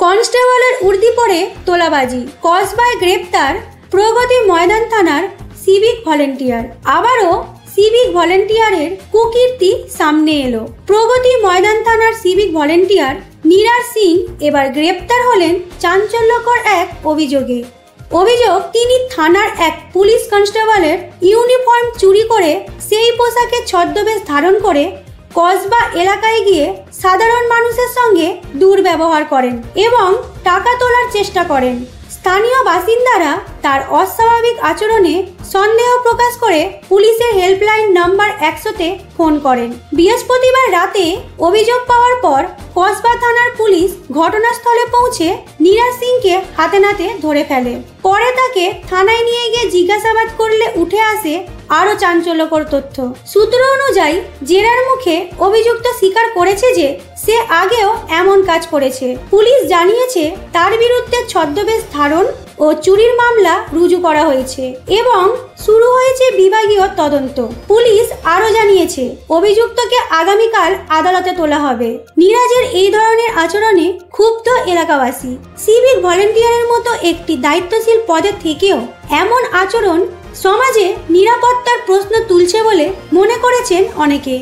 কনস্টেবলের উর্দি পরে তোলাবাজি, কসবায় গ্রেপ্তার প্রগতি ময়দান থানার সিভিক ভলেন্টিয়ার। আবারও সিভিক ভলেন্টিয়ারের কুকীর্তি সামনে এলো। প্রগতি ময়দান থানার সিভিক ভলেন্টিয়ার নিরার সিং এবার গ্রেপ্তার হলেন চাঞ্চল্যকর এক অভিযোগে। অভিযোগ, তিনি থানার এক পুলিশ কনস্টেবলের ইউনিফর্ম চুরি করে সেই পোশাকে ছদ্মবেশ ধারণ করে কসবা এলাকায় গিয়ে সাধারণ মানুষের সঙ্গে দুর্ব্যবহার করেন এবং টাকা তোলার চেষ্টা করেন। স্থানীয় বাসিন্দারা তার অস্বাভাবিক আচরণে সন্দেহ প্রকাশ করে পুলিশের হেল্পলাইন নাম্বার 100-তে ফোন করেন। বৃহস্পতিবার রাতে অভিযোগ পাওয়ার পর কসবা থানার পুলিশ ঘটনাস্থলে পৌঁছে নিরাজ সিংকে হাতে নাতে ধরে ফেলে। পরে তাকে থানায় নিয়ে গিয়ে জিজ্ঞাসাবাদ করলে উঠে আসে আরও চাঞ্চল্যকর তথ্য। সূত্র অনুযায়ী জেরার মুখে অভিযুক্ত স্বীকার করেছে যে সে আগেও এমন কাজ করেছে। পুলিশ জানিয়েছে তার বিরুদ্ধে ছদ্মবেশ ধারণ ও চুরির মামলা রুজু করা হয়েছে এবং শুরু হয়েছে বিভাগীয় তদন্ত। পুলিশ আরও জানিয়েছে অভিযুক্তকে আগামীকাল আদালতে তোলা হবে। নিরাজের এই ধরনের আচরণে ক্ষুব্ধ এলাকাবাসী। সিভিক ভলেন্টিয়ারের মতো একটি দায়িত্বশীল পদে থেকেও এমন আচরণ সমাজে নিরাপত্তার প্রশ্ন তুলছে বলে মনে করেছেন অনেকে।